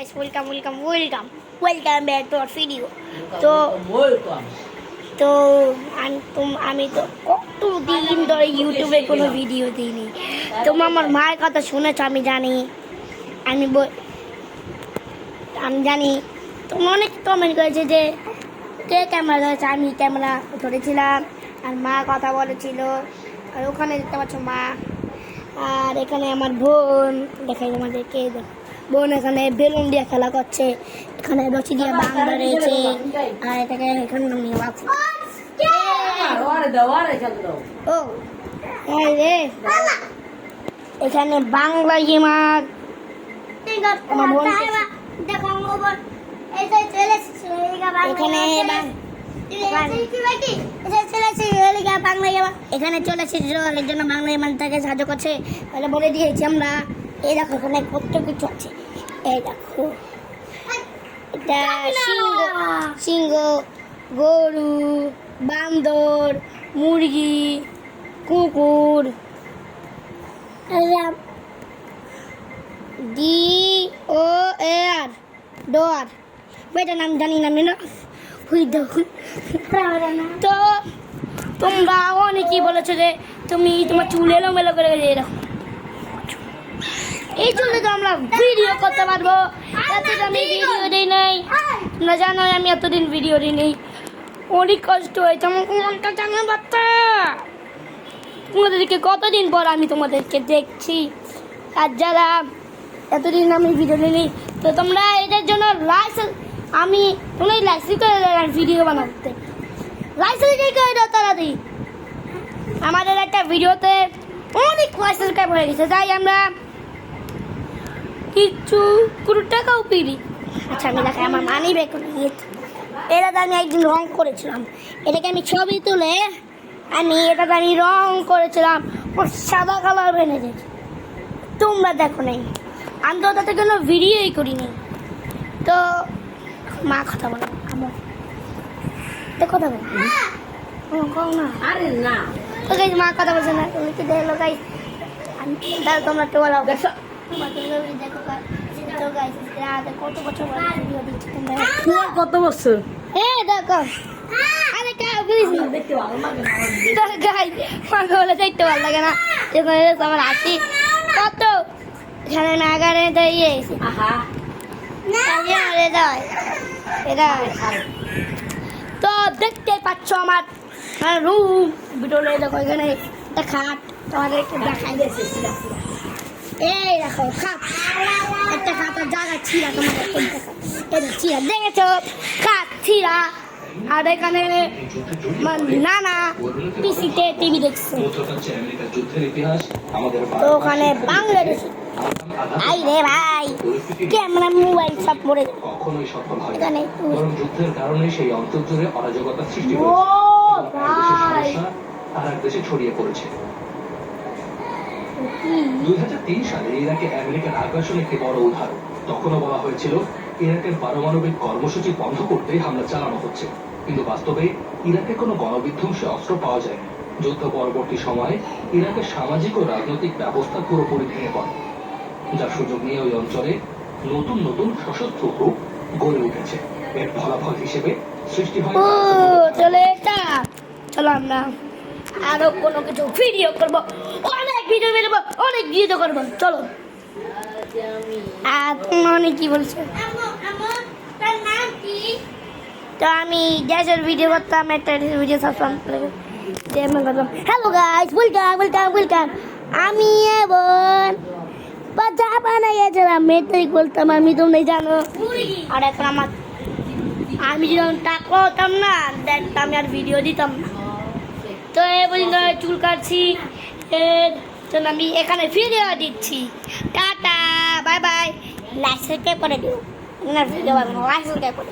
guys, welcome back to our video. তো আমি তো কতদিন ধরে ইউটিউবে কোনো ভিডিও দিইনি। তোমরা আমার মায়ের কথা শুনেছ, আমি জানি তোমরা অনেক কমেন্ট করেছে যে কে ক্যামেরা ধরেছে। আমি ক্যামেরা ধরেছিলাম আর মা কথা বলেছিল। আর ওখানে দেখতে পাচ্ছ মা, আর এখানে আমার বোন, দেখাই আমাদেরকে বোন এখানে বেলুন দিয়ে খেলা করছে, এখানে রচি দিয়ে বাংলা রয়েছে, আর এটাকে এখানে নিয়ে ভাবছি ও রে এখানে বাংলা গেমার আমার বোন এখানে চলে এসেছিল, এর জন্য বাংলা গেমান তাকে সাহায্য করছে। তাহলে বলে দিয়েছি আমরা, এই দেখো এখানে কত কিছু আছে। এই দেখো এটা সিংহ, গরু, বান্দর, মুরগি, কুকুর, DOR ডোয়ার, বেটার নাম জানি না না। তো তোমরা অনেকেই বলেছো যে তোমার চুল এলোমেলো করে এরকম, এই জন্য তো আমরা ভিডিও করতে পারবো। এতদিন আমি ভিডিও দিই নাই, তোমরা জানো আমি এতদিন ভিডিও দিই নেই, অনেক কষ্ট হয়েছে আমার মনটা, জানো বাচ্চা। তোমাদেরকে কতদিন পর আমি তোমাদেরকে দেখছি, আর যারা এতদিন আমি ভিডিও দিই, তো তোমরা এটার জন্য তোমরা লাইসেন্স করে দাও ভিডিও বানাতে, লাইসেন্স করে দাও তাড়াতাড়ি। আমাদের একটা ভিডিওতে অনেক লাইসেন্স হয়ে গেছে, তাই আমরা কিছু টাকাও পিড়ি। আচ্ছা আমি দেখাই আমার মানি ব্যাগ এটাতে আমি একদিন রং করেছিলাম, এটাকে আমি ছবি তুলে এটাতে আমি রং করেছিলাম, ওর সাদা কালার বেনে গেছে। তোমরা দেখো নাই, আমি তো তাতে কোনো ভিডিওই করিনি। তো মা কথা বলো, আমার কথা বলো না, আরে না তো গাইস মা কথা বলছে না, তুমি কি দেখলো গাইস? তোমরা তো বলো দেখো কত বছর ভিডিও দিচ্ছি তোমরা, কত বছর? দেখো আরে দেখতে ভালো লাগে না, আমার হাসি কত এখানে নাগারে দিয়েছি। তো দেখতে পাচ্ছ আমার রুম ভিতরে, দেখো এখানে একটা খাট, তোমাদেরকে দেখাই দিয়েছি। এই দেখো খাট, একটা খাটের জায়গা ছিঁড়া, তোমাদেরকে এটা ছিঁড়া দেখেছো, খাট ছিঁড়া। আর এখানে নানা পিসিতে টিভি দেখছে। তো ওখানে বাংলাদেশ ভাই রে ভাই, ক্যামেরা মোবাইল সব পড়ে এখানে যুদ্ধের কারণে সেই অঞ্চল জুড়ে অরাজকতার সৃষ্টি আর এক দেশে ছড়িয়ে পড়েছে। 2003 সালে ইরাকে আমেরিকার আগ্রাসন একটি বড় উদাহরণ। তখনও বলা হয়েছিল ইরাকের পারমাণবিক কর্মসূচি বন্ধ করতে হামলা চালানো হচ্ছে, কিন্তু বাস্তবে ইরাকে কোনো গণবিধ্বংসী অস্ত্র পাওয়া যায়নি। যুদ্ধ পরবর্তী সময়ে ইরাকের সামাজিক ও রাজনৈতিক ব্যবস্থা পুরোপুরি ভেঙে পড়ে, যার সুযোগ নিয়ে ওই অঞ্চলে নতুন নতুন সশস্ত্র গ্রুপ গড়ে উঠেছে। এর ফলাফল হিসেবে সৃষ্টি হয় চলো আমরা আরো কোনো কিছু ভিডিও করবো, অনেক ভিডিও বেরোবো, অনেক ভিডিও করবো। চলো আর তোমরা অনেক কি বলছো, তো আমি গ্যাসের ভিডিও করতাম, একটা ভিডিও সাবস্ক্রাইব করে করলাম। Hello guys, welcome. আমি এখন বাচ্চা বানাইয়াছিলাম, মেয়েটাই বলতাম আমি, তোমরা জানো। আর এখন আমি যখন টাকা হতাম না, দেখতাম আর ভিডিও দিতাম না। তো এই পর্যন্ত চুল কাটছি, আমি এখানে ভিডিও দিচ্ছি। Tata, bye bye. লাইসেন্স করে দিও, ভিডিও লাইসেন্স করে